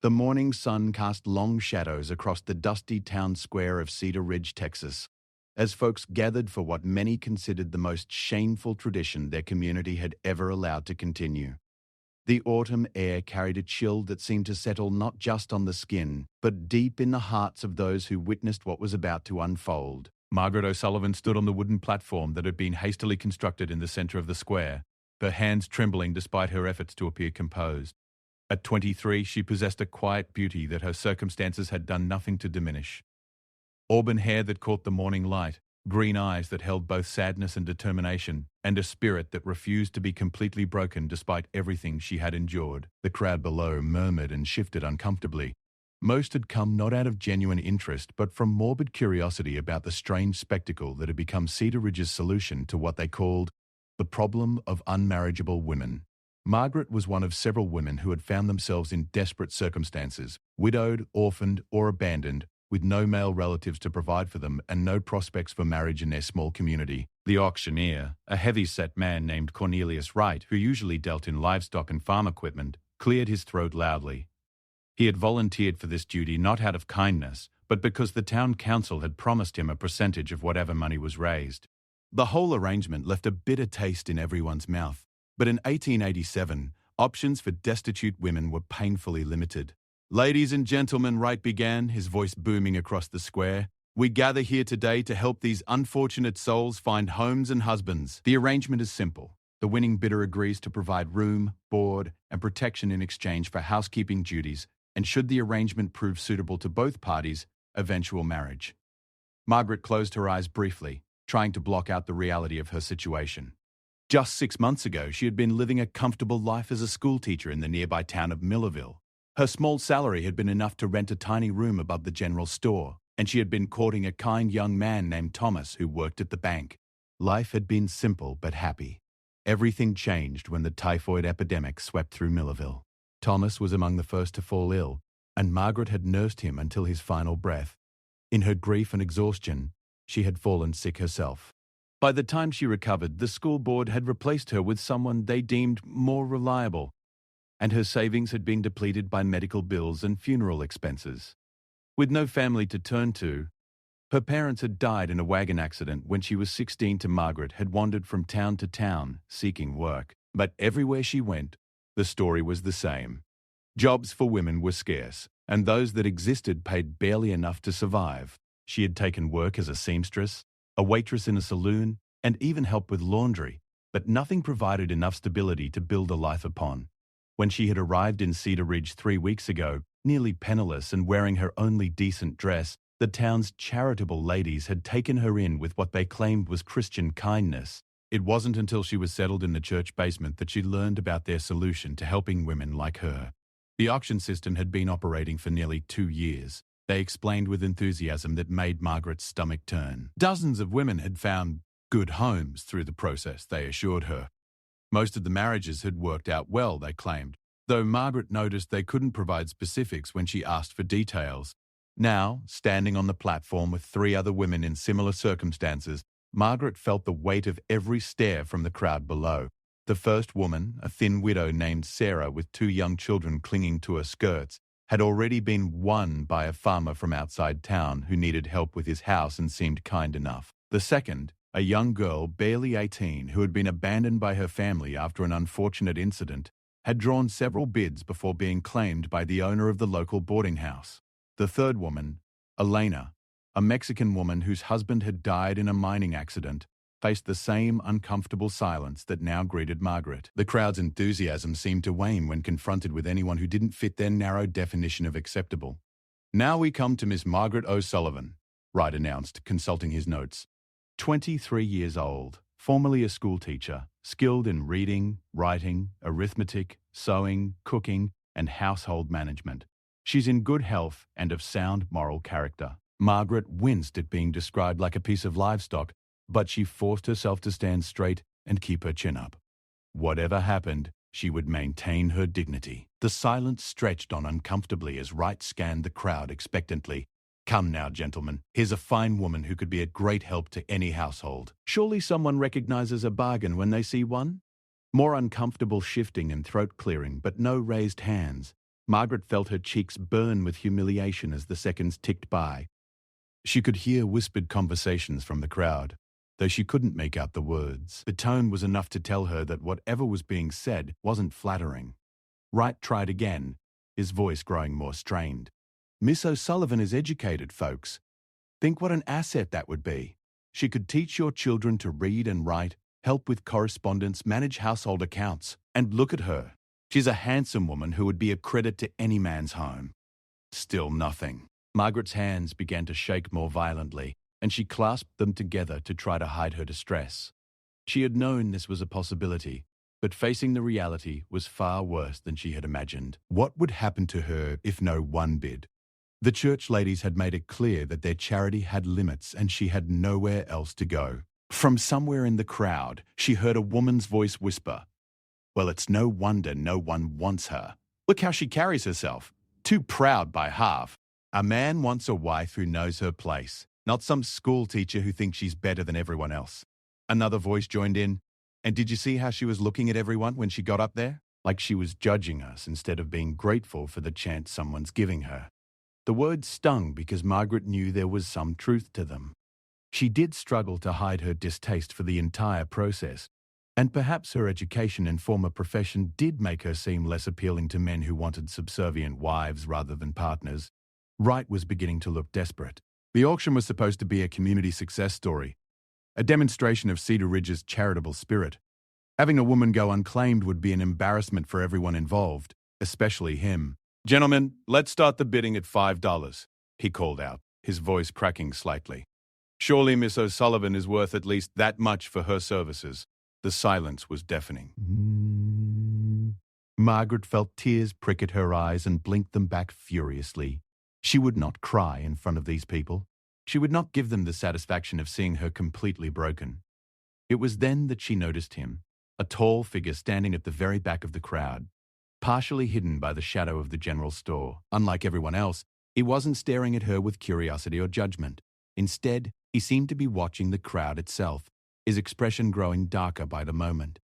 The morning sun cast long shadows across the dusty town square of Cedar Ridge, Texas, as folks gathered for what many considered the most shameful tradition their community had ever allowed to continue. The autumn air carried a chill that seemed to settle not just on the skin, but deep in the hearts of those who witnessed what was about to unfold. Margaret O'Sullivan stood on the wooden platform that had been hastily constructed in the center of the square, her hands trembling despite her efforts to appear composed. At 23, she possessed a quiet beauty that her circumstances had done nothing to diminish. Auburn hair that caught the morning light, green eyes that held both sadness and determination, and a spirit that refused to be completely broken despite everything she had endured. The crowd below murmured and shifted uncomfortably. Most had come not out of genuine interest, but from morbid curiosity about the strange spectacle that had become Cedar Ridge's solution to what they called the problem of unmarriageable women. Margaret was one of several women who had found themselves in desperate circumstances, widowed, orphaned, or abandoned, with no male relatives to provide for them and no prospects for marriage in their small community. The auctioneer, a heavy-set man named Cornelius Wright, who usually dealt in livestock and farm equipment, cleared his throat loudly. He had volunteered for this duty not out of kindness, but because the town council had promised him a percentage of whatever money was raised. The whole arrangement left a bitter taste in everyone's mouth. But in 1887, options for destitute women were painfully limited. "Ladies and gentlemen," Wright began, his voice booming across the square, "we gather here today to help these unfortunate souls find homes and husbands. The arrangement is simple. The winning bidder agrees to provide room, board, and protection in exchange for housekeeping duties, and should the arrangement prove suitable to both parties, eventual marriage." Margaret closed her eyes briefly, trying to block out the reality of her situation. Just 6 months ago, she had been living a comfortable life as a schoolteacher in the nearby town of Millerville. Her small salary had been enough to rent a tiny room above the general store, and she had been courting a kind young man named Thomas who worked at the bank. Life had been simple but happy. Everything changed when the typhoid epidemic swept through Millerville. Thomas was among the first to fall ill, and Margaret had nursed him until his final breath. In her grief and exhaustion, she had fallen sick herself. By the time she recovered, the school board had replaced her with someone they deemed more reliable, and her savings had been depleted by medical bills and funeral expenses. With no family to turn to, her parents had died in a wagon accident when she was 16. Margaret had wandered from town to town, seeking work. But everywhere she went, the story was the same. Jobs for women were scarce, and those that existed paid barely enough to survive. She had taken work as a seamstress, a waitress in a saloon, and even help with laundry, but nothing provided enough stability to build a life upon. When she had arrived in Cedar Ridge 3 weeks ago, nearly penniless and wearing her only decent dress, the town's charitable ladies had taken her in with what they claimed was Christian kindness. It wasn't until she was settled in the church basement that she learned about their solution to helping women like her. The auction system had been operating for nearly 2 years. They explained with enthusiasm that made Margaret's stomach turn. Dozens of women had found good homes through the process, they assured her. Most of the marriages had worked out well, they claimed, though Margaret noticed they couldn't provide specifics when she asked for details. Now, standing on the platform with 3 other women in similar circumstances, Margaret felt the weight of every stare from the crowd below. The first woman, a thin widow named Sarah with 2 young children clinging to her skirts, had already been won by a farmer from outside town who needed help with his house and seemed kind enough. The second, a young girl barely 18 who had been abandoned by her family after an unfortunate incident, had drawn several bids before being claimed by the owner of the local boarding house. The third woman, Elena, a Mexican woman whose husband had died in a mining accident, faced the same uncomfortable silence that now greeted Margaret. The crowd's enthusiasm seemed to wane when confronted with anyone who didn't fit their narrow definition of acceptable. "Now we come to Miss Margaret O'Sullivan," Wright announced, consulting his notes. 23 years old, formerly a schoolteacher, skilled in reading, writing, arithmetic, sewing, cooking, and household management. She's in good health and of sound moral character. Margaret winced at being described like a piece of livestock, but she forced herself to stand straight and keep her chin up. Whatever happened, she would maintain her dignity. The silence stretched on uncomfortably as Wright scanned the crowd expectantly. "Come now, gentlemen, here's a fine woman who could be a great help to any household. Surely someone recognizes a bargain when they see one?" More uncomfortable shifting and throat clearing, but no raised hands. Margaret felt her cheeks burn with humiliation as the seconds ticked by. She could hear whispered conversations from the crowd, though she couldn't make out the words. The tone was enough to tell her that whatever was being said wasn't flattering. Wright tried again, his voice growing more strained. "Miss O'Sullivan is educated, folks. Think what an asset that would be. She could teach your children to read and write, help with correspondence, manage household accounts. And look at her. She's a handsome woman who would be a credit to any man's home." Still nothing. Margaret's hands began to shake more violently, and she clasped them together to try to hide her distress. She had known this was a possibility, but facing the reality was far worse than she had imagined. What would happen to her if no one bid? The church ladies had made it clear that their charity had limits and she had nowhere else to go. From somewhere in the crowd, she heard a woman's voice whisper, "Well, it's no wonder no one wants her. Look how she carries herself. Too proud by half. A man wants a wife who knows her place, not some school teacher who thinks she's better than everyone else." Another voice joined in. "And did you see how she was looking at everyone when she got up there? Like she was judging us instead of being grateful for the chance someone's giving her." The words stung because Margaret knew there was some truth to them. She did struggle to hide her distaste for the entire process, and perhaps her education and former profession did make her seem less appealing to men who wanted subservient wives rather than partners. Wright was beginning to look desperate. The auction was supposed to be a community success story, a demonstration of Cedar Ridge's charitable spirit. Having a woman go unclaimed would be an embarrassment for everyone involved, especially him. "Gentlemen, let's start the bidding at $5, he called out, his voice cracking slightly. "Surely Miss O'Sullivan is worth at least that much for her services." The silence was deafening. Margaret felt tears prick at her eyes and blinked them back furiously. She would not cry in front of these people. She would not give them the satisfaction of seeing her completely broken. It was then that she noticed him, a tall figure standing at the very back of the crowd, partially hidden by the shadow of the general store. Unlike everyone else, he wasn't staring at her with curiosity or judgment. Instead, he seemed to be watching the crowd itself, his expression growing darker by the moment.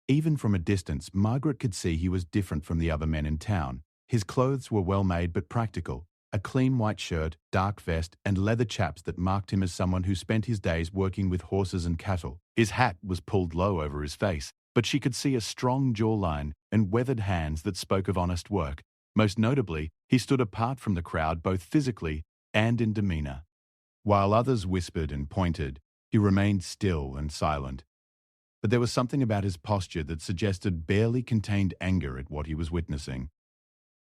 Even from a distance, Margaret could see he was different from the other men in town. His clothes were well made but practical, a clean white shirt, dark vest, and leather chaps that marked him as someone who spent his days working with horses and cattle. His hat was pulled low over his face, but she could see a strong jawline and weathered hands that spoke of honest work. Most notably, he stood apart from the crowd both physically and in demeanor. While others whispered and pointed, he remained still and silent. But there was something about his posture that suggested barely contained anger at what he was witnessing.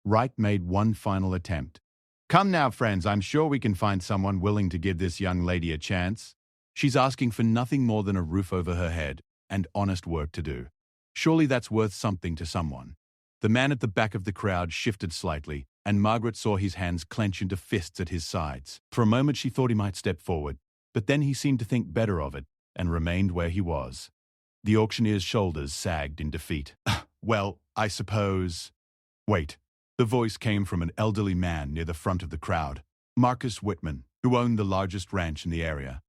Wright made one final attempt. "Come now, friends, I'm sure we can find someone willing to give this young lady a chance. She's asking for nothing more than a roof over her head and honest work to do. Surely that's worth something to someone." The man at the back of the crowd shifted slightly, and Margaret saw his hands clench into fists at his sides. For a moment she thought he might step forward, but then he seemed to think better of it and remained where he was. The auctioneer's shoulders sagged in defeat. "Well, I suppose—" "Wait." The voice came from an elderly man near the front of the crowd, Marcus Whitman, who owned the largest ranch in the area.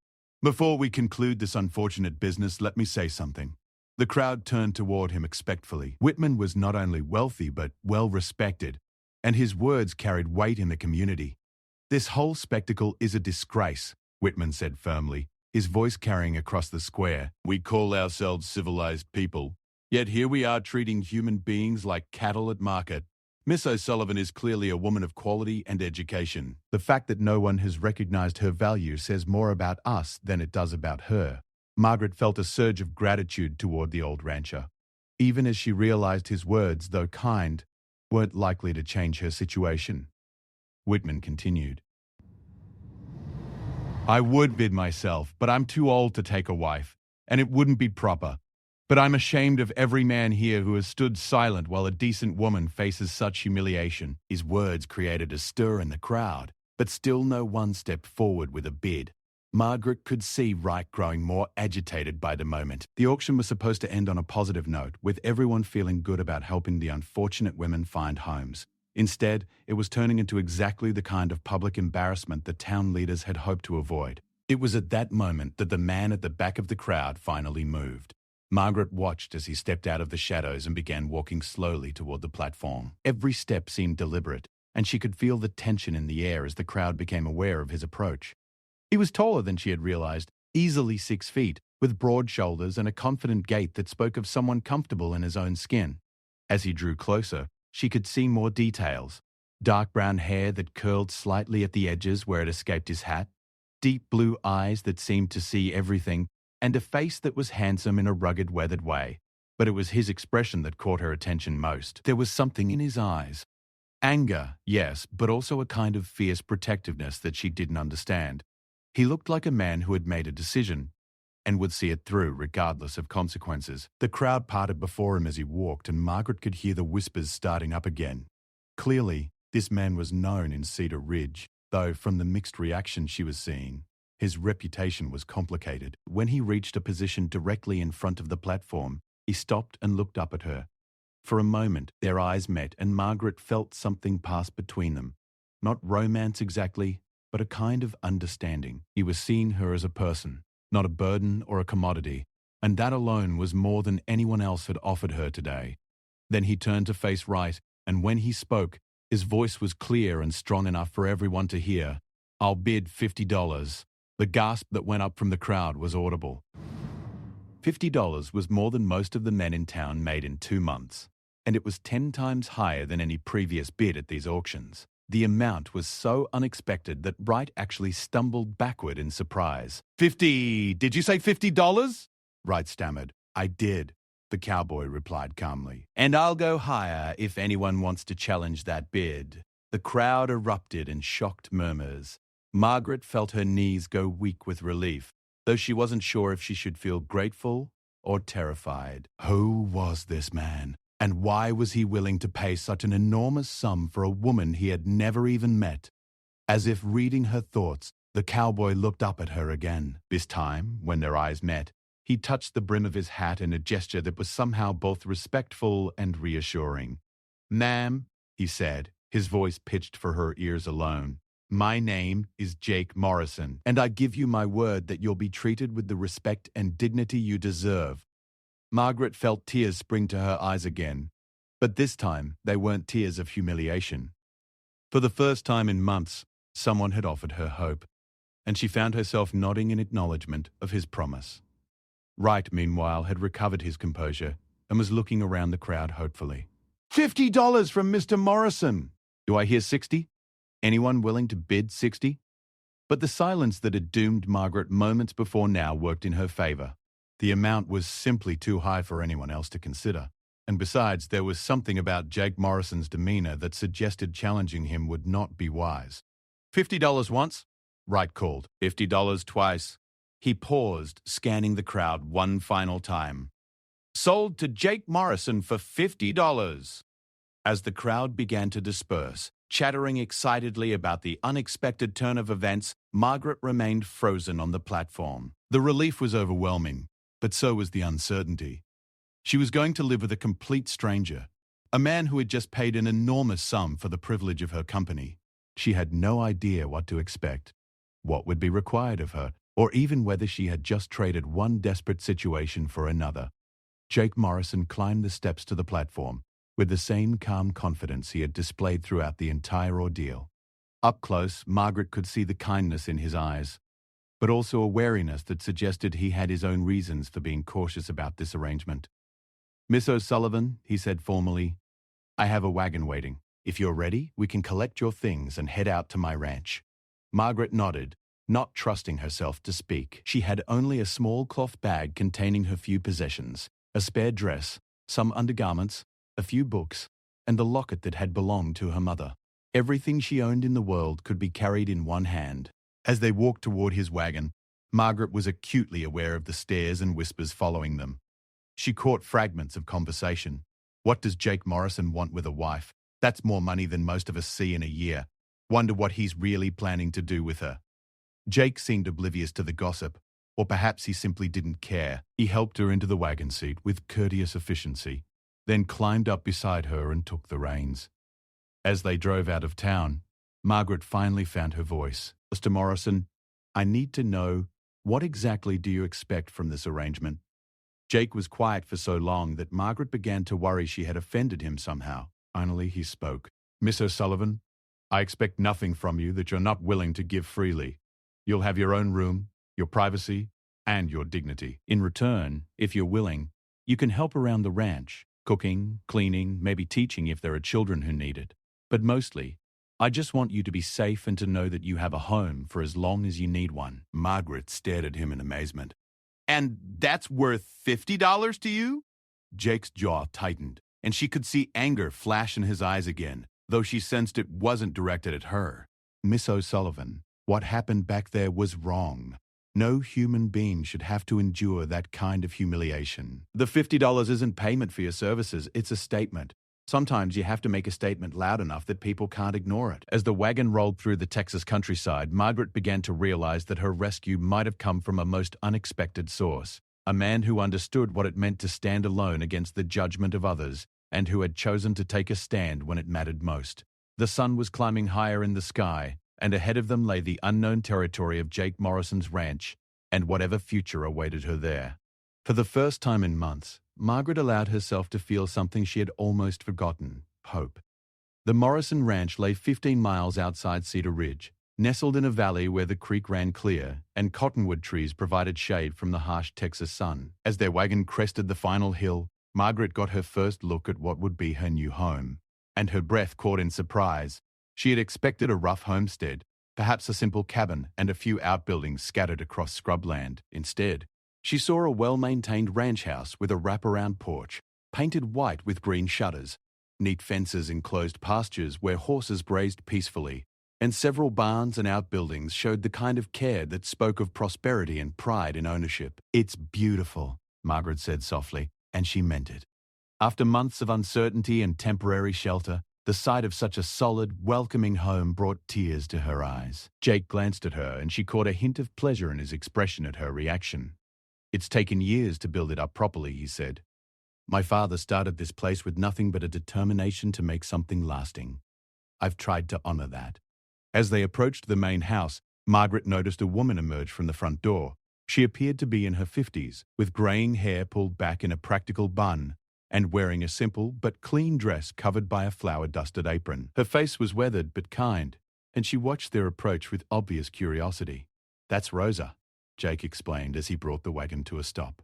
"Before we conclude this unfortunate business, let me say something." The crowd turned toward him expectfully. Whitman was not only wealthy but well-respected, and his words carried weight in the community. "This whole spectacle is a disgrace," Whitman said firmly, his voice carrying across the square. "We call ourselves civilized people, yet here we are treating human beings like cattle at market. Miss O'Sullivan is clearly a woman of quality and education. The fact that no one has recognized her value says more about us than it does about her." Margaret felt a surge of gratitude toward the old rancher, even as she realized his words, though kind, weren't likely to change her situation. Whitman continued. "I would bid myself, but I'm too old to take a wife, and it wouldn't be proper. But I'm ashamed of every man here who has stood silent while a decent woman faces such humiliation." His words created a stir in the crowd, but still no one stepped forward with a bid. Margaret could see Wright growing more agitated by the moment. The auction was supposed to end on a positive note, with everyone feeling good about helping the unfortunate women find homes. Instead, it was turning into exactly the kind of public embarrassment the town leaders had hoped to avoid. It was at that moment that the man at the back of the crowd finally moved. Margaret watched as he stepped out of the shadows and began walking slowly toward the platform. Every step seemed deliberate, and she could feel the tension in the air as the crowd became aware of his approach. He was taller than she had realized, easily 6 feet, with broad shoulders and a confident gait that spoke of someone comfortable in his own skin. As he drew closer, she could see more details. Dark brown hair that curled slightly at the edges where it escaped his hat, deep blue eyes that seemed to see everything, and a face that was handsome in a rugged, weathered way. But it was his expression that caught her attention most. There was something in his eyes. Anger, yes, but also a kind of fierce protectiveness that she didn't understand. He looked like a man who had made a decision and would see it through regardless of consequences. The crowd parted before him as he walked, and Margaret could hear the whispers starting up again. Clearly, this man was known in Cedar Ridge, though from the mixed reaction she was seeing, his reputation was complicated. When he reached a position directly in front of the platform, he stopped and looked up at her. For a moment, their eyes met, and Margaret felt something pass between them. Not romance exactly, but a kind of understanding. He was seeing her as a person, not a burden or a commodity, and that alone was more than anyone else had offered her today. Then he turned to face right, and when he spoke, his voice was clear and strong enough for everyone to hear. "I'll bid $50. The gasp that went up from the crowd was audible. $50 was more than most of the men in town made in 2 months, and it was 10 times higher than any previous bid at these auctions. The amount was so unexpected that Wright actually stumbled backward in surprise. Did you say $50? Wright stammered. I did, the cowboy replied calmly. And I'll go higher if anyone wants to challenge that bid. The crowd erupted in shocked murmurs. Margaret felt her knees go weak with relief, though she wasn't sure if she should feel grateful or terrified. Who was this man? And why was he willing to pay such an enormous sum for a woman he had never even met? As if reading her thoughts, the cowboy looked up at her again. This time, when their eyes met, he touched the brim of his hat in a gesture that was somehow both respectful and reassuring. Ma'am, he said, his voice pitched for her ears alone. My name is Jake Morrison, and I give you my word that you'll be treated with the respect and dignity you deserve. Margaret felt tears spring to her eyes again, but this time they weren't tears of humiliation. For the first time in months, someone had offered her hope, and she found herself nodding in acknowledgement of his promise. Wright, meanwhile, had recovered his composure and was looking around the crowd hopefully. $50 from Mr. Morrison! Do I hear 60? Anyone willing to bid 60? But the silence that had doomed Margaret moments before now worked in her favor. The amount was simply too high for anyone else to consider. And besides, there was something about Jake Morrison's demeanor that suggested challenging him would not be wise. $50 once? Wright called. $50 twice. He paused, scanning the crowd one final time. Sold to Jake Morrison for $50. As the crowd began to disperse, chattering excitedly about the unexpected turn of events, Margaret remained frozen on the platform. The relief was overwhelming, but so was the uncertainty. She was going to live with a complete stranger, a man who had just paid an enormous sum for the privilege of her company. She had no idea what to expect, what would be required of her, or even whether she had just traded one desperate situation for another. Jake Morrison climbed the steps to the platform with the same calm confidence he had displayed throughout the entire ordeal. Up close, Margaret could see the kindness in his eyes, but also a wariness that suggested he had his own reasons for being cautious about this arrangement. Miss O'Sullivan, he said formally, I have a wagon waiting. If you're ready, we can collect your things and head out to my ranch. Margaret nodded, not trusting herself to speak. She had only a small cloth bag containing her few possessions, a spare dress, some undergarments, a few books, and the locket that had belonged to her mother. Everything she owned in the world could be carried in one hand. As they walked toward his wagon, Margaret was acutely aware of the stares and whispers following them. She caught fragments of conversation. What does Jake Morrison want with a wife? That's more money than most of us see in a year. Wonder what he's really planning to do with her. Jake seemed oblivious to the gossip, or perhaps he simply didn't care. He helped her into the wagon seat with courteous efficiency, then climbed up beside her and took the reins. As they drove out of town, Margaret finally found her voice. Mr. Morrison, I need to know, what exactly do you expect from this arrangement? Jake was quiet for so long that Margaret began to worry she had offended him somehow. Finally, he spoke. "Miss O'Sullivan, I expect nothing from you that you're not willing to give freely. You'll have your own room, your privacy, and your dignity. In return, if you're willing, you can help around the ranch, cooking, cleaning, maybe teaching if there are children who need it. But mostly, I just want you to be safe and to know that you have a home for as long as you need one." Margaret stared at him in amazement. "And that's worth $50 to you?" Jake's jaw tightened, and she could see anger flash in his eyes again, though she sensed it wasn't directed at her. "Miss O'Sullivan, what happened back there was wrong. No human being should have to endure that kind of humiliation. The $50 isn't payment for your services, it's a statement. Sometimes you have to make a statement loud enough that people can't ignore it." As the wagon rolled through the Texas countryside, Margaret began to realize that her rescue might have come from a most unexpected source. A man who understood what it meant to stand alone against the judgment of others, and who had chosen to take a stand when it mattered most. The sun was climbing higher in the sky, and ahead of them lay the unknown territory of Jake Morrison's ranch, and whatever future awaited her there. For the first time in months, Margaret allowed herself to feel something she had almost forgotten: hope. The Morrison Ranch lay 15 miles outside Cedar Ridge, nestled in a valley where the creek ran clear and cottonwood trees provided shade from the harsh Texas sun. As their wagon crested the final hill, Margaret got her first look at what would be her new home, and her breath caught in surprise. She had expected a rough homestead, perhaps a simple cabin and a few outbuildings scattered across scrubland. Instead, she saw a well-maintained ranch house with a wraparound porch, painted white with green shutters, neat fences enclosed pastures where horses grazed peacefully, and several barns and outbuildings showed the kind of care that spoke of prosperity and pride in ownership. "It's beautiful," Margaret said softly, and she meant it. After months of uncertainty and temporary shelter, the sight of such a solid, welcoming home brought tears to her eyes. Jake glanced at her, and she caught a hint of pleasure in his expression at her reaction. "It's taken years to build it up properly," he said. "My father started this place with nothing but a determination to make something lasting. I've tried to honor that." As they approached the main house, Margaret noticed a woman emerge from the front door. She appeared to be in her 50s, with graying hair pulled back in a practical bun, and wearing a simple but clean dress covered by a flour-dusted apron. Her face was weathered but kind, and she watched their approach with obvious curiosity. "That's Rosa," Jake explained as he brought the wagon to a stop.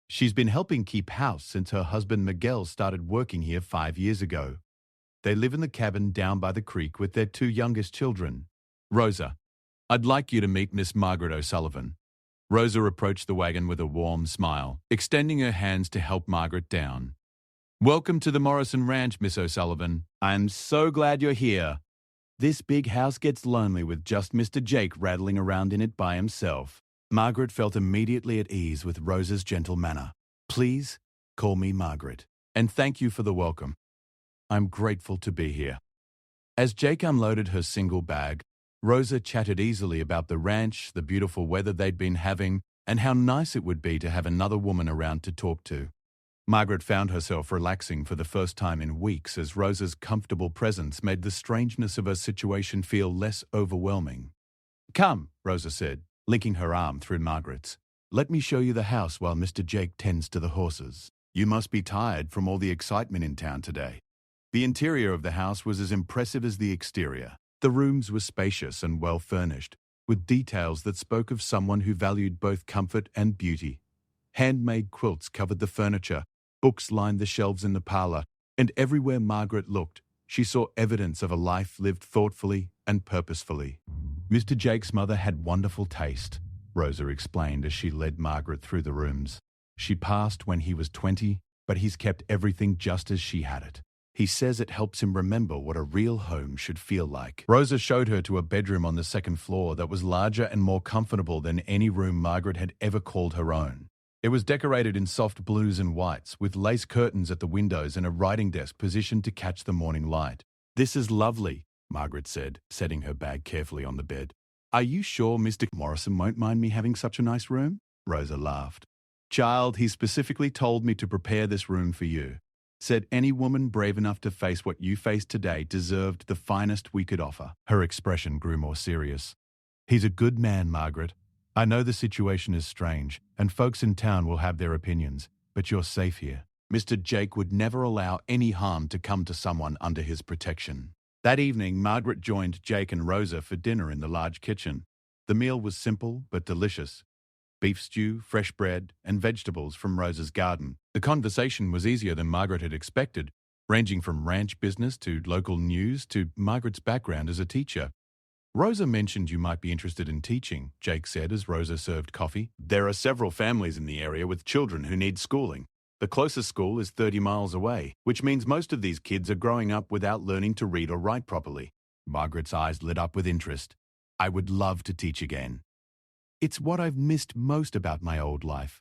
"She's been helping keep house since her husband Miguel started working here 5 years ago. They live in the cabin down by the creek with their 2 youngest children. Rosa, I'd like you to meet Miss Margaret O'Sullivan." Rosa approached the wagon with a warm smile, extending her hands to help Margaret down. "Welcome to the Morrison Ranch, Miss O'Sullivan. I'm so glad you're here. This big house gets lonely with just Mr. Jake rattling around in it by himself." Margaret felt immediately at ease with Rosa's gentle manner. "Please call me Margaret, and thank you for the welcome. I'm grateful to be here." As Jake unloaded her single bag, Rosa chatted easily about the ranch, the beautiful weather they'd been having, and how nice it would be to have another woman around to talk to. Margaret found herself relaxing for the first time in weeks as Rosa's comfortable presence made the strangeness of her situation feel less overwhelming. "Come," Rosa said, linking her arm through Margaret's. "Let me show you the house while Mr. Jake tends to the horses. You must be tired from all the excitement in town today." The interior of the house was as impressive as the exterior. The rooms were spacious and well-furnished, with details that spoke of someone who valued both comfort and beauty. Handmade quilts covered the furniture, books lined the shelves in the parlor, and everywhere Margaret looked, she saw evidence of a life lived thoughtfully and purposefully. "Mr. Jake's mother had wonderful taste," Rosa explained as she led Margaret through the rooms. "She passed when he was 20, but he's kept everything just as she had it. He says it helps him remember what a real home should feel like." Rosa showed her to a bedroom on the second floor that was larger and more comfortable than any room Margaret had ever called her own. It was decorated in soft blues and whites, with lace curtains at the windows and a writing desk positioned to catch the morning light. "This is lovely," Margaret said, setting her bag carefully on the bed. "Are you sure Mr. Morrison won't mind me having such a nice room?" Rosa laughed. "Child, he specifically told me to prepare this room for you. Said any woman brave enough to face what you faced today deserved the finest we could offer." Her expression grew more serious. "He's a good man, Margaret. I know the situation is strange, and folks in town will have their opinions, but you're safe here. Mr. Jake would never allow any harm to come to someone under his protection. That evening, Margaret joined Jake and Rosa for dinner in the large kitchen. The meal was simple but delicious. Beef stew, fresh bread, and vegetables from Rosa's garden. The conversation was easier than Margaret had expected, ranging from ranch business to local news to Margaret's background as a teacher. Rosa mentioned you might be interested in teaching, Jake said as Rosa served coffee. There are several families in the area with children who need schooling. The closest school is 30 miles away, which means most of these kids are growing up without learning to read or write properly. Margaret's eyes lit up with interest. I would love to teach again. It's what I've missed most about my old life.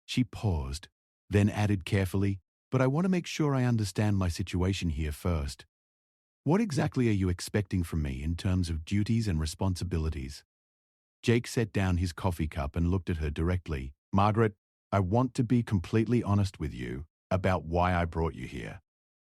She paused, then added carefully, but I want to make sure I understand my situation here first. What exactly are you expecting from me in terms of duties and responsibilities? Jake set down his coffee cup and looked at her directly. Margaret, I want to be completely honest with you about why I brought you here.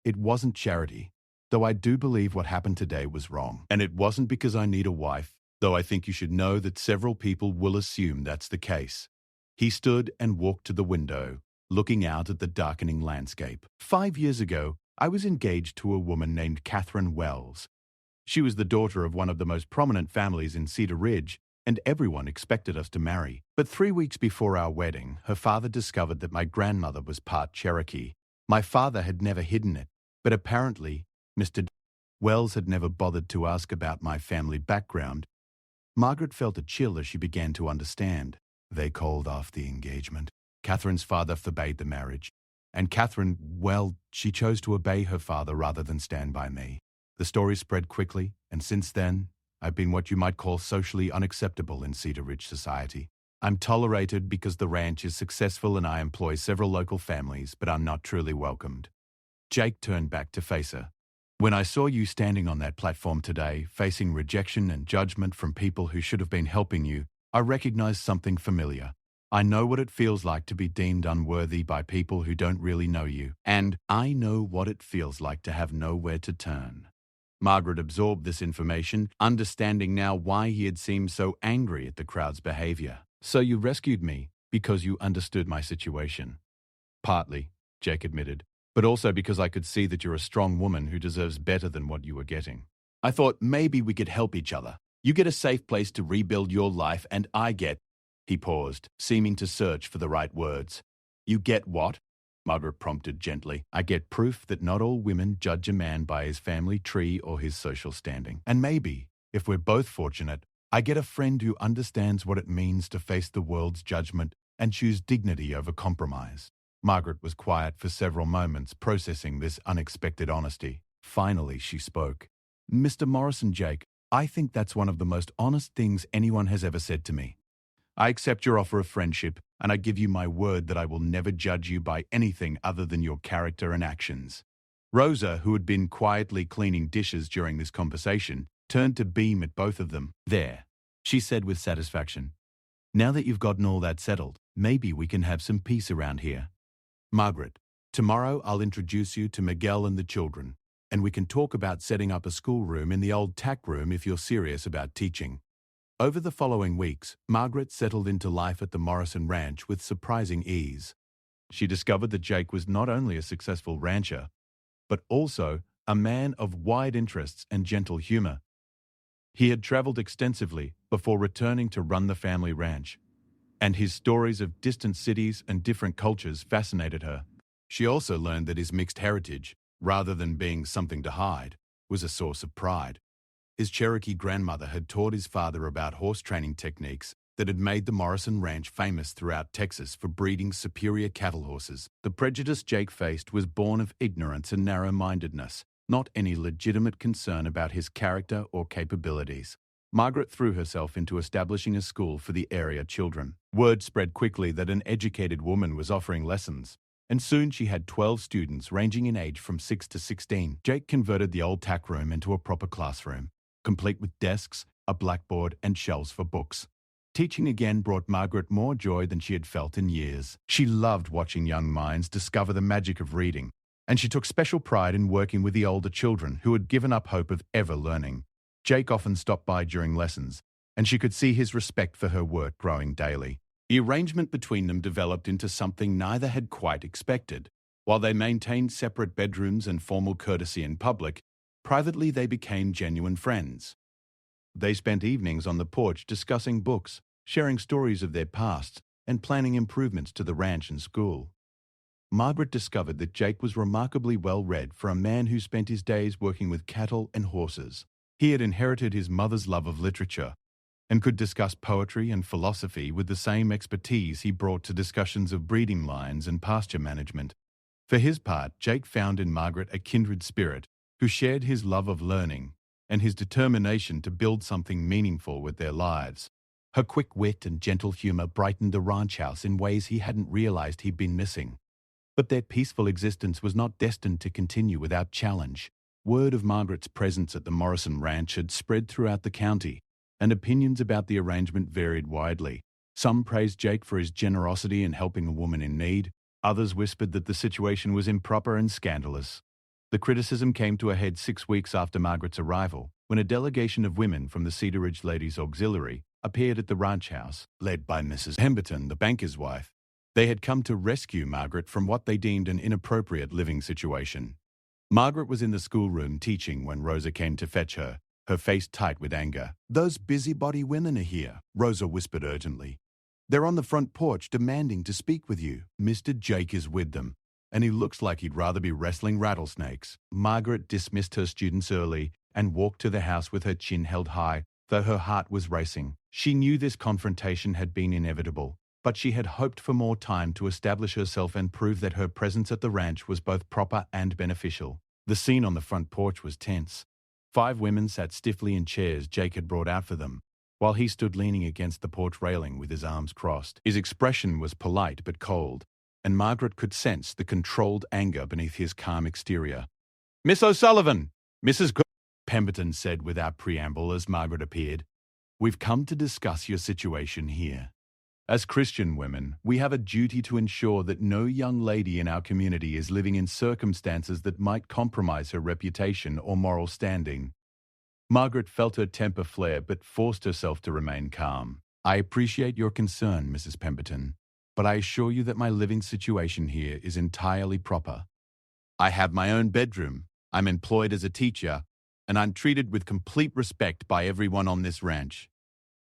It wasn't charity, though I do believe what happened today was wrong. And it wasn't because I need a wife, though I think you should know that several people will assume that's the case. He stood and walked to the window, looking out at the darkening landscape. 5 years ago, I was engaged to a woman named Catherine Wells. She was the daughter of one of the most prominent families in Cedar Ridge, and everyone expected us to marry. But 3 weeks before our wedding, her father discovered that my grandmother was part Cherokee. My father had never hidden it, but apparently, Mr. Wells had never bothered to ask about my family background. Margaret felt a chill as she began to understand. They called off the engagement. Catherine's father forbade the marriage. And Catherine, well, she chose to obey her father rather than stand by me. The story spread quickly, and since then, I've been what you might call socially unacceptable in Cedar Ridge society. I'm tolerated because the ranch is successful and I employ several local families, but I'm not truly welcomed. Jake turned back to face her. When I saw you standing on that platform today, facing rejection and judgment from people who should have been helping you, I recognized something familiar. I know what it feels like to be deemed unworthy by people who don't really know you, and I know what it feels like to have nowhere to turn. Margaret absorbed this information, understanding now why he had seemed so angry at the crowd's behavior. So you rescued me because you understood my situation. Partly, Jake admitted, but also because I could see that you're a strong woman who deserves better than what you were getting. I thought maybe we could help each other. You get a safe place to rebuild your life, and I get... He paused, seeming to search for the right words. You get what? Margaret prompted gently. I get proof that not all women judge a man by his family tree or his social standing. And maybe, if we're both fortunate, I get a friend who understands what it means to face the world's judgment and choose dignity over compromise. Margaret was quiet for several moments, processing this unexpected honesty. Finally, she spoke. Mr. Morrison, Jake, I think that's one of the most honest things anyone has ever said to me. I accept your offer of friendship, and I give you my word that I will never judge you by anything other than your character and actions. Rosa, who had been quietly cleaning dishes during this conversation, turned to beam at both of them. There, she said with satisfaction. Now that you've gotten all that settled, maybe we can have some peace around here. Margaret, tomorrow I'll introduce you to Miguel and the children, and we can talk about setting up a schoolroom in the old tack room if you're serious about teaching. Over the following weeks, Margaret settled into life at the Morrison Ranch with surprising ease. She discovered that Jake was not only a successful rancher, but also a man of wide interests and gentle humor. He had traveled extensively before returning to run the family ranch, and his stories of distant cities and different cultures fascinated her. She also learned that his mixed heritage, rather than being something to hide, was a source of pride. His Cherokee grandmother had taught his father about horse training techniques that had made the Morrison Ranch famous throughout Texas for breeding superior cattle horses. The prejudice Jake faced was born of ignorance and narrow-mindedness, not any legitimate concern about his character or capabilities. Margaret threw herself into establishing a school for the area children. Word spread quickly that an educated woman was offering lessons, and soon she had 12 students ranging in age from 6 to 16. Jake converted the old tack room into a proper classroom, complete with desks, a blackboard, and shelves for books. Teaching again brought Margaret more joy than she had felt in years. She loved watching young minds discover the magic of reading, and she took special pride in working with the older children who had given up hope of ever learning. Jake often stopped by during lessons, and she could see his respect for her work growing daily. The arrangement between them developed into something neither had quite expected. While they maintained separate bedrooms and formal courtesy in public, privately they became genuine friends. They spent evenings on the porch discussing books, sharing stories of their pasts, and planning improvements to the ranch and school. Margaret discovered that Jake was remarkably well-read for a man who spent his days working with cattle and horses. He had inherited his mother's love of literature and could discuss poetry and philosophy with the same expertise he brought to discussions of breeding lines and pasture management. For his part, Jake found in Margaret a kindred spirit who shared his love of learning and his determination to build something meaningful with their lives. Her quick wit and gentle humor brightened the ranch house in ways he hadn't realized he'd been missing. But their peaceful existence was not destined to continue without challenge. Word of Margaret's presence at the Morrison Ranch had spread throughout the county, and opinions about the arrangement varied widely. Some praised Jake for his generosity in helping a woman in need. Others whispered that the situation was improper and scandalous. The criticism came to a head 6 weeks after Margaret's arrival, when a delegation of women from the Cedar Ridge Ladies Auxiliary appeared at the ranch house, led by Mrs. Pemberton, the banker's wife. They had come to rescue Margaret from what they deemed an inappropriate living situation. Margaret was in the schoolroom teaching when Rosa came to fetch her, her face tight with anger. "Those busybody women are here," Rosa whispered urgently. "They're on the front porch demanding to speak with you. Mr. Jake is with them, and he looks like he'd rather be wrestling rattlesnakes." Margaret dismissed her students early and walked to the house with her chin held high, though her heart was racing. She knew this confrontation had been inevitable, but she had hoped for more time to establish herself and prove that her presence at the ranch was both proper and beneficial. The scene on the front porch was tense. 5 women sat stiffly in chairs Jake had brought out for them, while he stood leaning against the porch railing with his arms crossed. His expression was polite but cold, and Margaret could sense the controlled anger beneath his calm exterior. "Miss O'Sullivan, Mrs. Pemberton said without preamble as Margaret appeared. "We've come to discuss your situation here. As Christian women, we have a duty to ensure that no young lady in our community is living in circumstances that might compromise her reputation or moral standing." Margaret felt her temper flare but forced herself to remain calm. "I appreciate your concern, Mrs. Pemberton, but I assure you that my living situation here is entirely proper. I have my own bedroom, I'm employed as a teacher, and I'm treated with complete respect by everyone on this ranch.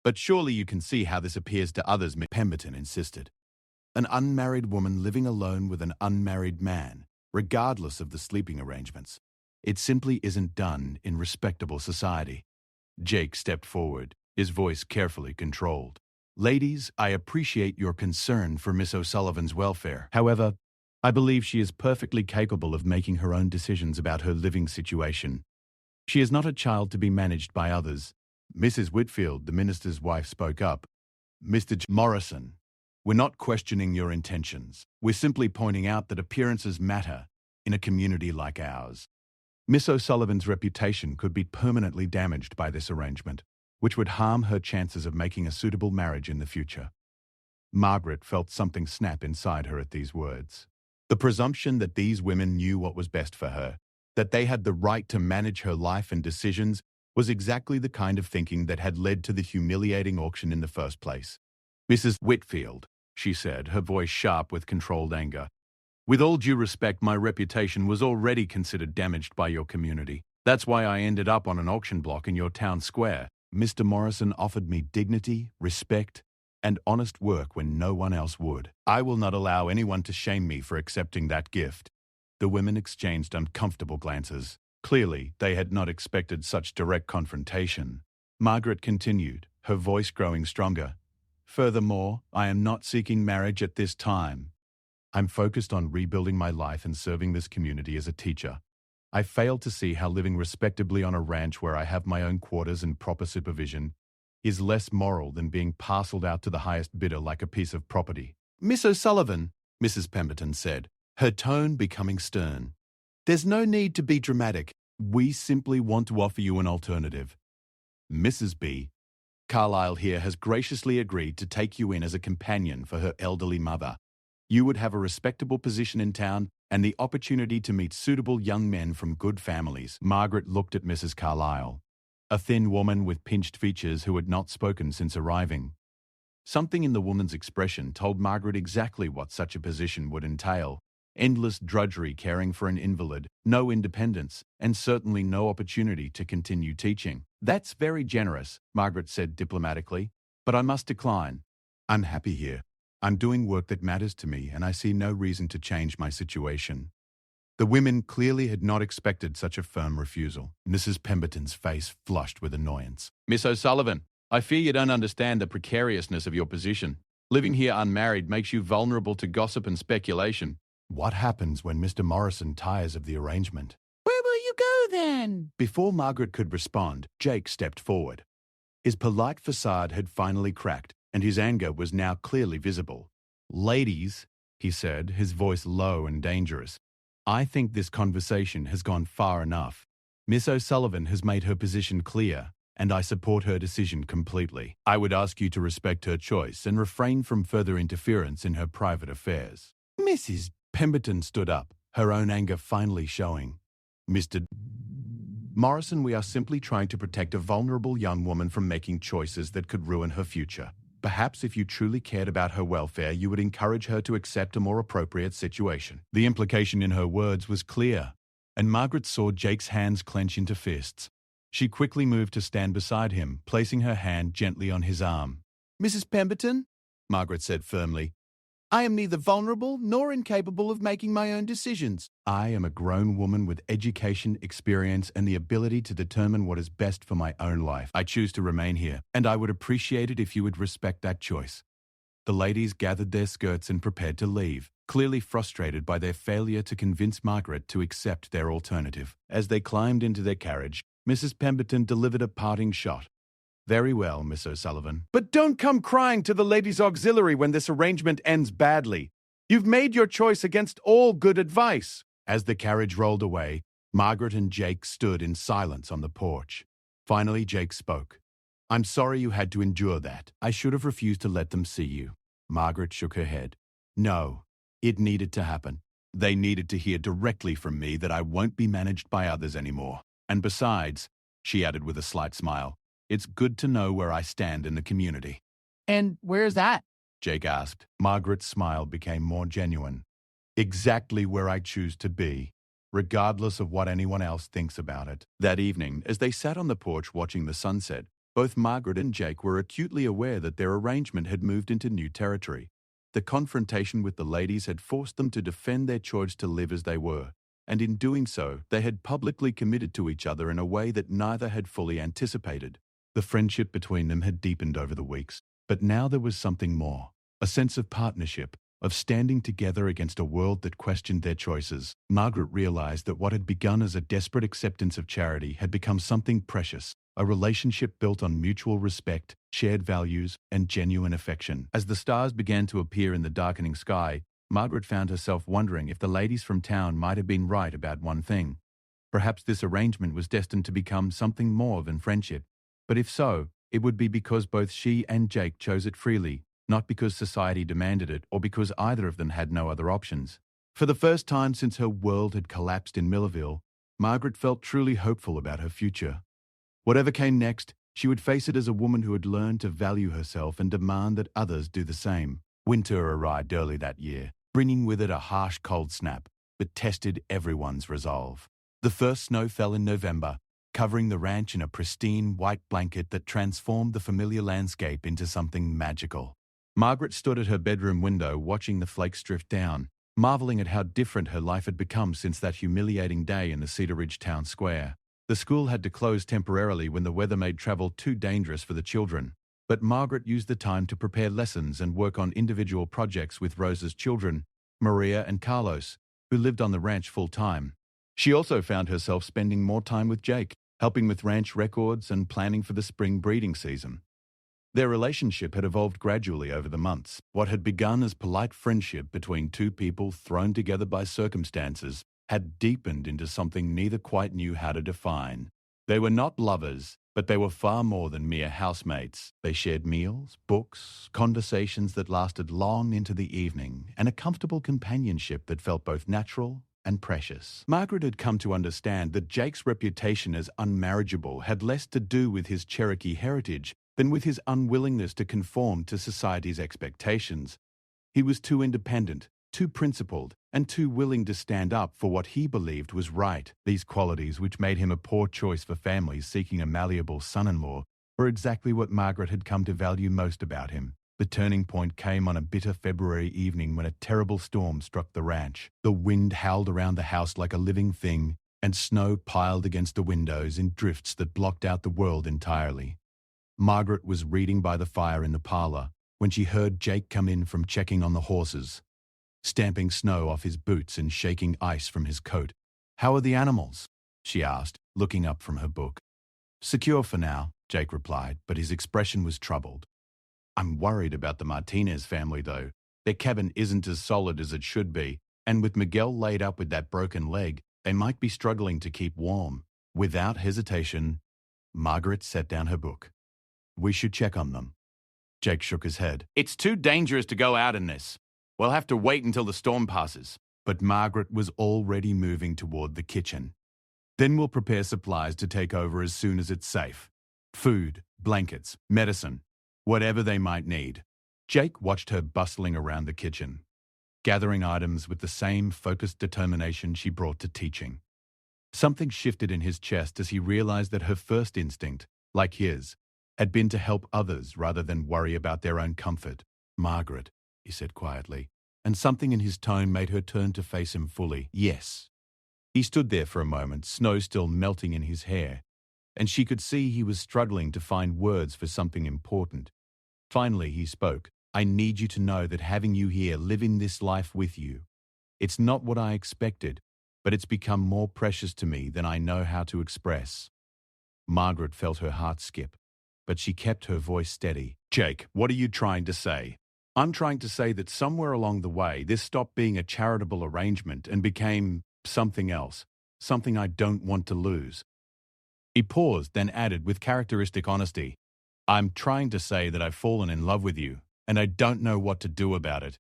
But surely you can see how this appears to others," Miss Pemberton insisted. "An unmarried woman living alone with an unmarried man, regardless of the sleeping arrangements. It simply isn't done in respectable society." Jake stepped forward, his voice carefully controlled. "Ladies, I appreciate your concern for Miss O'Sullivan's welfare. However, I believe she is perfectly capable of making her own decisions about her living situation. She is not a child to be managed by others." Mrs. Whitfield, the minister's wife, spoke up. "Mr. Morrison, we're not questioning your intentions. We're simply pointing out that appearances matter in a community like ours. Miss O'Sullivan's reputation could be permanently damaged by this arrangement, which would harm her chances of making a suitable marriage in the future." Margaret felt something snap inside her at these words. The presumption that these women knew what was best for her, that they had the right to manage her life and decisions, was exactly the kind of thinking that had led to the humiliating auction in the first place. "Mrs. Whitfield," she said, her voice sharp with controlled anger, "with all due respect, my reputation was already considered damaged by your community. That's why I ended up on an auction block in your town square. Mr. Morrison offered me dignity, respect, and honest work when no one else would. I will not allow anyone to shame me for accepting that gift." The women exchanged uncomfortable glances. Clearly, they had not expected such direct confrontation. Margaret continued, her voice growing stronger. "Furthermore, I am not seeking marriage at this time. I'm focused on rebuilding my life and serving this community as a teacher. I fail to see how living respectably on a ranch where I have my own quarters and proper supervision is less moral than being parceled out to the highest bidder like a piece of property." "Miss O'Sullivan," Mrs. Pemberton said, her tone becoming stern, "there's no need to be dramatic. We simply want to offer you an alternative. Mrs. B. Carlyle here has graciously agreed to take you in as a companion for her elderly mother. You would have a respectable position in town and the opportunity to meet suitable young men from good families." Margaret looked at Mrs. Carlyle, a thin woman with pinched features who had not spoken since arriving. Something in the woman's expression told Margaret exactly what such a position would entail. Endless drudgery caring for an invalid, no independence, and certainly no opportunity to continue teaching. "That's very generous," Margaret said diplomatically, "but I must decline. I'm happy here. I'm doing work that matters to me, and I see no reason to change my situation." The women clearly had not expected such a firm refusal. Mrs. Pemberton's face flushed with annoyance. "Miss O'Sullivan, I fear you don't understand the precariousness of your position. Living here unmarried makes you vulnerable to gossip and speculation." "What happens when Mr. Morrison tires of the arrangement?" Where will you go then? Before Margaret could respond, Jake stepped forward. His polite facade had finally cracked, and his anger was now clearly visible. "Ladies," he said, his voice low and dangerous, "I think this conversation has gone far enough. Miss O'Sullivan has made her position clear, and I support her decision completely. I would ask you to respect her choice and refrain from further interference in her private affairs." Mrs. Pemberton stood up, her own anger finally showing. "Mr. Morrison, we are simply trying to protect a vulnerable young woman from making choices that could ruin her future. Perhaps if you truly cared about her welfare, you would encourage her to accept a more appropriate situation." The implication in her words was clear, and Margaret saw Jake's hands clench into fists. She quickly moved to stand beside him, placing her hand gently on his arm. "Mrs. Pemberton," Margaret said firmly, "I am neither vulnerable nor incapable of making my own decisions. I am a grown woman with education, experience, and the ability to determine what is best for my own life. I choose to remain here, and I would appreciate it if you would respect that choice." The ladies gathered their skirts and prepared to leave, clearly frustrated by their failure to convince Margaret to accept their alternative. As they climbed into their carriage, Mrs. Pemberton delivered a parting shot. "Very well, Miss O'Sullivan. But don't come crying to the ladies' auxiliary when this arrangement ends badly. You've made your choice against all good advice." As the carriage rolled away, Margaret and Jake stood in silence on the porch. Finally, Jake spoke. "I'm sorry you had to endure that. I should have refused to let them see you." Margaret shook her head. "No, it needed to happen. They needed to hear directly from me that I won't be managed by others anymore. And besides," she added with a slight smile, "it's good to know where I stand in the community." And where's that? Jake asked. Margaret's smile became more genuine. "Exactly where I choose to be, regardless of what anyone else thinks about it." That evening, as they sat on the porch watching the sunset, both Margaret and Jake were acutely aware that their arrangement had moved into new territory. The confrontation with the ladies had forced them to defend their choice to live as they were, and in doing so, they had publicly committed to each other in a way that neither had fully anticipated. The friendship between them had deepened over the weeks, but now there was something more, a sense of partnership, of standing together against a world that questioned their choices. Margaret realized that what had begun as a desperate acceptance of charity had become something precious, a relationship built on mutual respect, shared values, and genuine affection. As the stars began to appear in the darkening sky, Margaret found herself wondering if the ladies from town might have been right about one thing. Perhaps this arrangement was destined to become something more than friendship. But if so, it would be because both she and Jake chose it freely, not because society demanded it or because either of them had no other options. For the first time since her world had collapsed in Millerville, Margaret felt truly hopeful about her future. Whatever came next, she would face it as a woman who had learned to value herself and demand that others do the same. Winter arrived early that year, bringing with it a harsh cold snap that tested everyone's resolve. The first snow fell in November, covering the ranch in a pristine white blanket that transformed the familiar landscape into something magical. Margaret stood at her bedroom window watching the flakes drift down, marveling at how different her life had become since that humiliating day in the Cedar Ridge town square. The school had to close temporarily when the weather made travel too dangerous for the children, but Margaret used the time to prepare lessons and work on individual projects with Rosa's children, Maria and Carlos, who lived on the ranch full-time. She also found herself spending more time with Jake, helping with ranch records and planning for the spring breeding season. Their relationship had evolved gradually over the months. What had begun as polite friendship between two people thrown together by circumstances had deepened into something neither quite knew how to define. They were not lovers, but they were far more than mere housemates. They shared meals, books, conversations that lasted long into the evening, and a comfortable companionship that felt both natural and precious. Margaret had come to understand that Jake's reputation as unmarriageable had less to do with his Cherokee heritage than with his unwillingness to conform to society's expectations. He was too independent, too principled, and too willing to stand up for what he believed was right. These qualities, which made him a poor choice for families seeking a malleable son-in-law, were exactly what Margaret had come to value most about him. The turning point came on a bitter February evening when a terrible storm struck the ranch. The wind howled around the house like a living thing, and snow piled against the windows in drifts that blocked out the world entirely. Margaret was reading by the fire in the parlor when she heard Jake come in from checking on the horses, stamping snow off his boots and shaking ice from his coat. "How are the animals?" she asked, looking up from her book. "Secure for now," Jake replied, but his expression was troubled. "I'm worried about the Martinez family, though. Their cabin isn't as solid as it should be, and with Miguel laid up with that broken leg, they might be struggling to keep warm." Without hesitation, Margaret set down her book. "We should check on them." Jake shook his head. "It's too dangerous to go out in this. We'll have to wait until the storm passes." But Margaret was already moving toward the kitchen. "Then we'll prepare supplies to take over as soon as it's safe. Food, blankets, medicine, whatever they might need." Jake watched her bustling around the kitchen, gathering items with the same focused determination she brought to teaching. Something shifted in his chest as he realized that her first instinct, like his, had been to help others rather than worry about their own comfort. "Margaret," he said quietly, and something in his tone made her turn to face him fully. "Yes." He stood there for a moment, snow still melting in his hair, and she could see he was struggling to find words for something important. Finally, he spoke. "I need you to know that having you here, living this life with you, it's not what I expected, but it's become more precious to me than I know how to express." Margaret felt her heart skip, but she kept her voice steady. "Jake, what are you trying to say?" "I'm trying to say that somewhere along the way, this stopped being a charitable arrangement and became something else, something I don't want to lose." He paused, then added with characteristic honesty, "I'm trying to say that I've fallen in love with you, and I don't know what to do about it."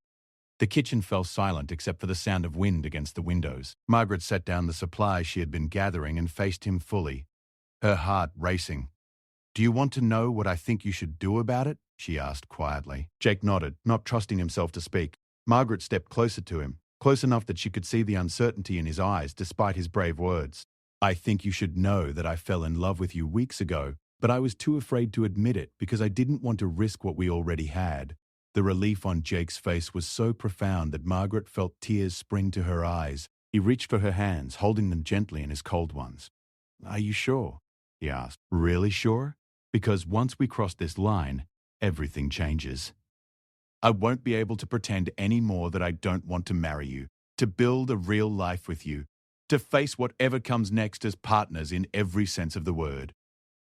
The kitchen fell silent except for the sound of wind against the windows. Margaret set down the supplies she had been gathering and faced him fully, her heart racing. "Do you want to know what I think you should do about it?" she asked quietly. Jake nodded, not trusting himself to speak. Margaret stepped closer to him, close enough that she could see the uncertainty in his eyes despite his brave words. "I think you should know that I fell in love with you weeks ago, but I was too afraid to admit it because I didn't want to risk what we already had." The relief on Jake's face was so profound that Margaret felt tears spring to her eyes. He reached for her hands, holding them gently in his cold ones. "Are you sure?" he asked. "Really sure? Because once we cross this line, everything changes. I won't be able to pretend anymore that I don't want to marry you, to build a real life with you, to face whatever comes next as partners in every sense of the word."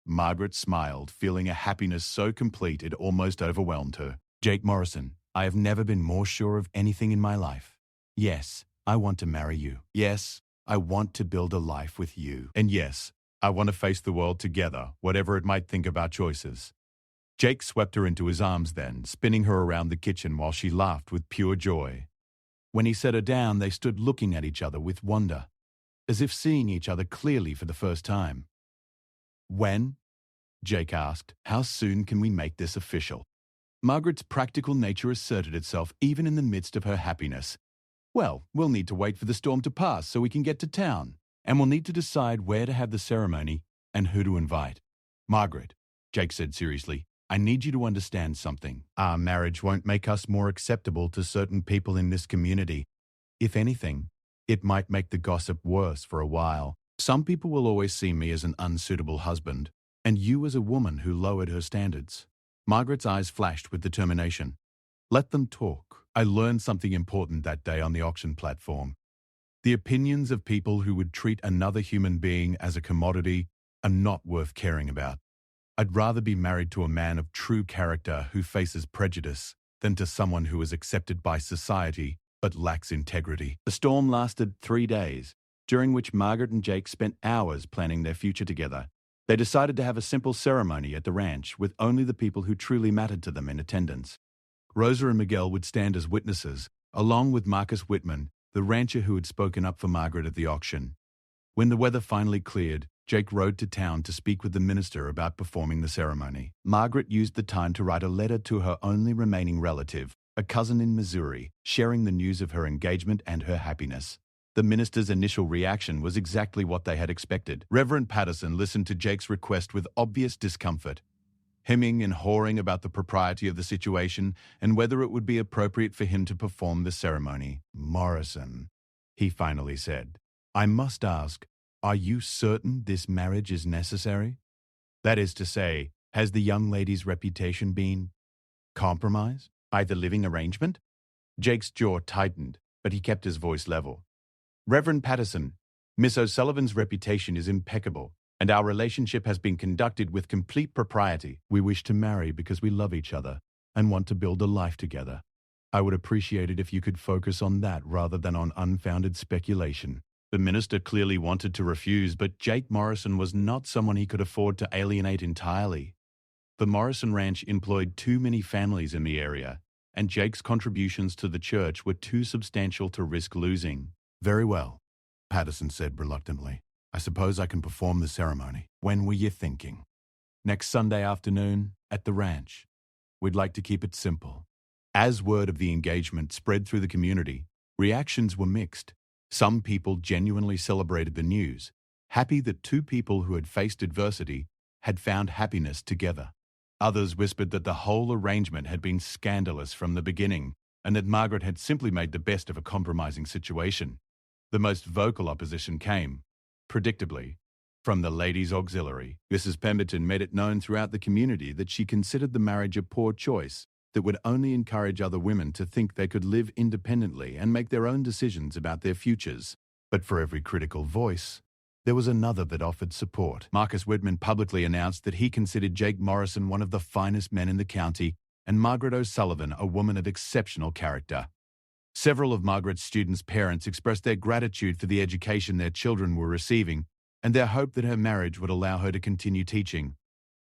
Margaret smiled, feeling a happiness so complete it almost overwhelmed her. "Jake Morrison, I have never been more sure of anything in my life. Yes, I want to marry you. Yes, I want to build a life with you. And yes, I want to face the world together, whatever it might think of our choices." Jake swept her into his arms then, spinning her around the kitchen while she laughed with pure joy. When he set her down, they stood looking at each other with wonder, as if seeing each other clearly for the first time. "When?" Jake asked. "How soon can we make this official?" Margaret's practical nature asserted itself even in the midst of her happiness. "Well, we'll need to wait for the storm to pass so we can get to town, and we'll need to decide where to have the ceremony and who to invite." "Margaret," Jake said seriously, "I need you to understand something. Our marriage won't make us more acceptable to certain people in this community. If anything, it might make the gossip worse for a while. Some people will always see me as an unsuitable husband, and you as a woman who lowered her standards." Margaret's eyes flashed with determination. "Let them talk." I learned something important that day on the auction platform. The opinions of people who would treat another human being as a commodity are not worth caring about. I'd rather be married to a man of true character who faces prejudice than to someone who is accepted by society but lacks integrity. The storm lasted 3 days, during which Margaret and Jake spent hours planning their future together. They decided to have a simple ceremony at the ranch with only the people who truly mattered to them in attendance. Rosa and Miguel would stand as witnesses, along with Marcus Whitman, the rancher who had spoken up for Margaret at the auction. When the weather finally cleared, Jake rode to town to speak with the minister about performing the ceremony. Margaret used the time to write a letter to her only remaining relative, a cousin in Missouri, sharing the news of her engagement and her happiness. The minister's initial reaction was exactly what they had expected. Reverend Patterson listened to Jake's request with obvious discomfort, hemming and hawing about the propriety of the situation and whether it would be appropriate for him to perform the ceremony. "Morrison," he finally said, "I must ask, are you certain this marriage is necessary? That is to say, has the young lady's reputation been compromised by the living arrangement?" Jake's jaw tightened, but he kept his voice level. "Reverend Patterson, Miss O'Sullivan's reputation is impeccable, and our relationship has been conducted with complete propriety. We wish to marry because we love each other and want to build a life together. I would appreciate it if you could focus on that rather than on unfounded speculation." The minister clearly wanted to refuse, but Jake Morrison was not someone he could afford to alienate entirely. The Morrison Ranch employed too many families in the area, and Jake's contributions to the church were too substantial to risk losing. "Very well," Patterson said reluctantly. "I suppose I can perform the ceremony. When were you thinking?" "Next Sunday afternoon at the ranch. We'd like to keep it simple." As word of the engagement spread through the community, reactions were mixed. Some people genuinely celebrated the news, happy that two people who had faced adversity had found happiness together. Others whispered that the whole arrangement had been scandalous from the beginning and that Margaret had simply made the best of a compromising situation. The most vocal opposition came, predictably, from the Ladies' Auxiliary. Mrs. Pemberton made it known throughout the community that she considered the marriage a poor choice that would only encourage other women to think they could live independently and make their own decisions about their futures. But for every critical voice, there was another that offered support. Marcus Whitman publicly announced that he considered Jake Morrison one of the finest men in the county and Margaret O'Sullivan a woman of exceptional character. Several of Margaret's students' parents expressed their gratitude for the education their children were receiving and their hope that her marriage would allow her to continue teaching.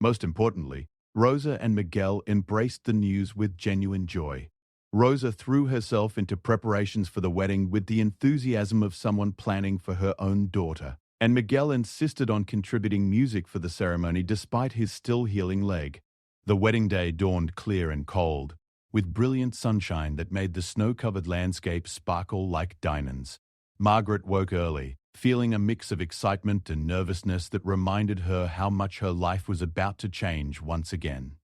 Most importantly, Rosa and Miguel embraced the news with genuine joy. Rosa threw herself into preparations for the wedding with the enthusiasm of someone planning for her own daughter, and Miguel insisted on contributing music for the ceremony despite his still healing leg. The wedding day dawned clear and cold, with brilliant sunshine that made the snow-covered landscape sparkle like diamonds. Margaret woke early, feeling a mix of excitement and nervousness that reminded her how much her life was about to change once again.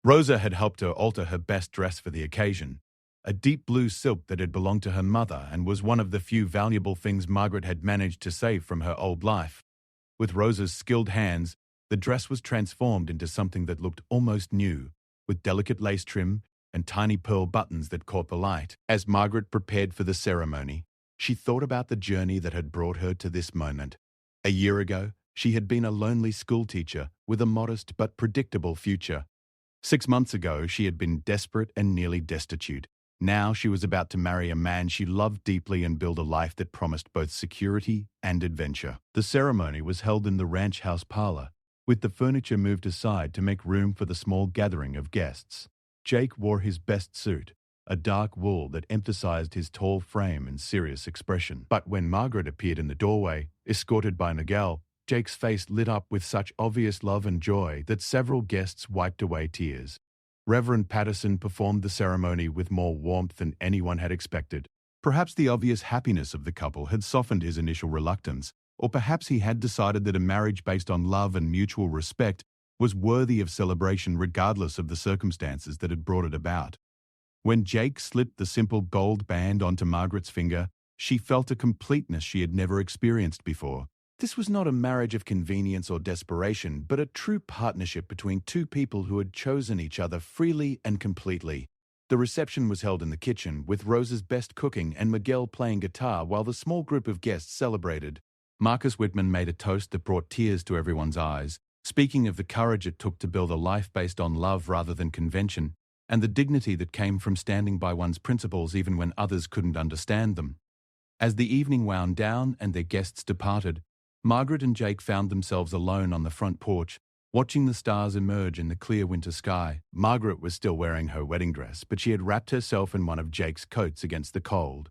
Rosa had helped her alter her best dress for the occasion, a deep blue silk that had belonged to her mother and was one of the few valuable things Margaret had managed to save from her old life. With Rosa's skilled hands, the dress was transformed into something that looked almost new, with delicate lace trim and tiny pearl buttons that caught the light. As Margaret prepared for the ceremony, she thought about the journey that had brought her to this moment. A year ago, she had been a lonely schoolteacher with a modest but predictable future. 6 months ago, she had been desperate and nearly destitute. Now she was about to marry a man she loved deeply and build a life that promised both security and adventure. The ceremony was held in the ranch house parlor, with the furniture moved aside to make room for the small gathering of guests. Jake wore his best suit, a dark wool that emphasized his tall frame and serious expression. But when Margaret appeared in the doorway, escorted by Miguel, Jake's face lit up with such obvious love and joy that several guests wiped away tears. Reverend Patterson performed the ceremony with more warmth than anyone had expected. Perhaps the obvious happiness of the couple had softened his initial reluctance, or perhaps he had decided that a marriage based on love and mutual respect was worthy of celebration regardless of the circumstances that had brought it about. When Jake slipped the simple gold band onto Margaret's finger, she felt a completeness she had never experienced before. This was not a marriage of convenience or desperation, but a true partnership between two people who had chosen each other freely and completely. The reception was held in the kitchen, with Rosa's best cooking and Miguel playing guitar while the small group of guests celebrated. Marcus Whitman made a toast that brought tears to everyone's eyes, speaking of the courage it took to build a life based on love rather than convention, and the dignity that came from standing by one's principles even when others couldn't understand them. As the evening wound down and their guests departed, Margaret and Jake found themselves alone on the front porch, watching the stars emerge in the clear winter sky. Margaret was still wearing her wedding dress, but she had wrapped herself in one of Jake's coats against the cold.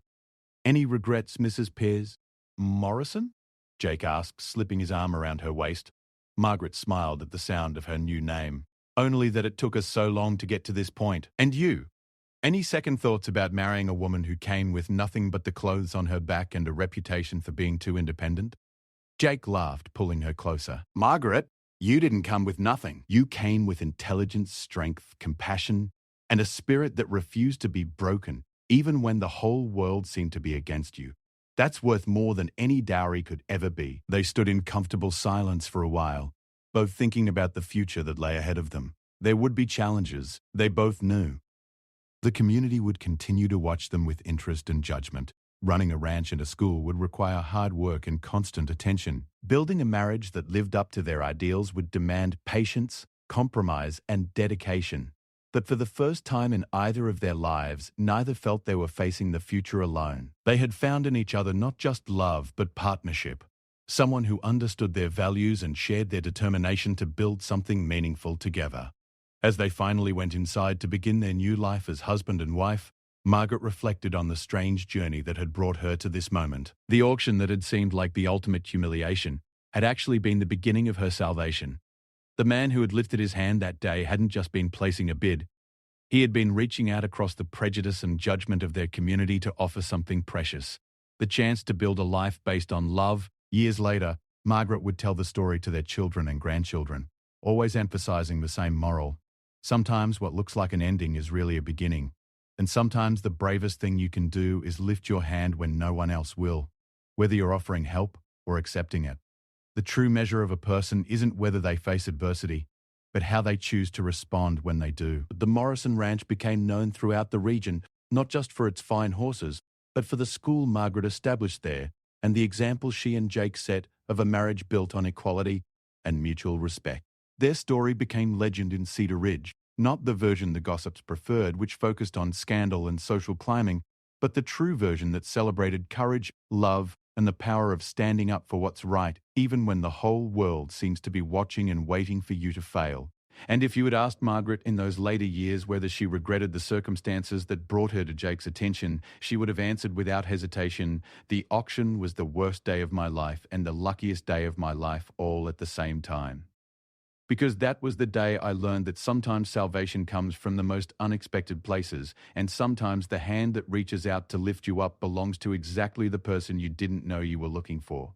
"Any regrets, Mrs. Morrison?" Jake asked, slipping his arm around her waist. Margaret smiled at the sound of her new name. Only that it took us so long to get to this point. And you? Any second thoughts about marrying a woman who came with nothing but the clothes on her back and a reputation for being too independent? Jake laughed, pulling her closer. Margaret, you didn't come with nothing. You came with intelligence, strength, compassion, and a spirit that refused to be broken, even when the whole world seemed to be against you. That's worth more than any dowry could ever be. They stood in comfortable silence for a while, both thinking about the future that lay ahead of them. There would be challenges, they both knew. The community would continue to watch them with interest and judgment. Running a ranch and a school would require hard work and constant attention. Building a marriage that lived up to their ideals would demand patience, compromise, and dedication. But for the first time in either of their lives, neither felt they were facing the future alone. They had found in each other not just love, but partnership. Someone who understood their values and shared their determination to build something meaningful together. As they finally went inside to begin their new life as husband and wife, Margaret reflected on the strange journey that had brought her to this moment. The auction that had seemed like the ultimate humiliation had actually been the beginning of her salvation. The man who had lifted his hand that day hadn't just been placing a bid. He had been reaching out across the prejudice and judgment of their community to offer something precious. The chance to build a life based on love. Years later, Margaret would tell the story to their children and grandchildren, always emphasizing the same moral. Sometimes what looks like an ending is really a beginning. And sometimes the bravest thing you can do is lift your hand when no one else will, whether you're offering help or accepting it. The true measure of a person isn't whether they face adversity, but how they choose to respond when they do. The Morrison Ranch became known throughout the region, not just for its fine horses, but for the school Margaret established there and the example she and Jake set of a marriage built on equality and mutual respect. Their story became legend in Cedar Ridge, not the version the gossips preferred, which focused on scandal and social climbing, but the true version that celebrated courage, love, and the power of standing up for what's right, even when the whole world seems to be watching and waiting for you to fail. And if you had asked Margaret in those later years whether she regretted the circumstances that brought her to Jake's attention, she would have answered without hesitation, "The auction was the worst day of my life and the luckiest day of my life all at the same time." Because that was the day I learned that sometimes salvation comes from the most unexpected places, and sometimes the hand that reaches out to lift you up belongs to exactly the person you didn't know you were looking for.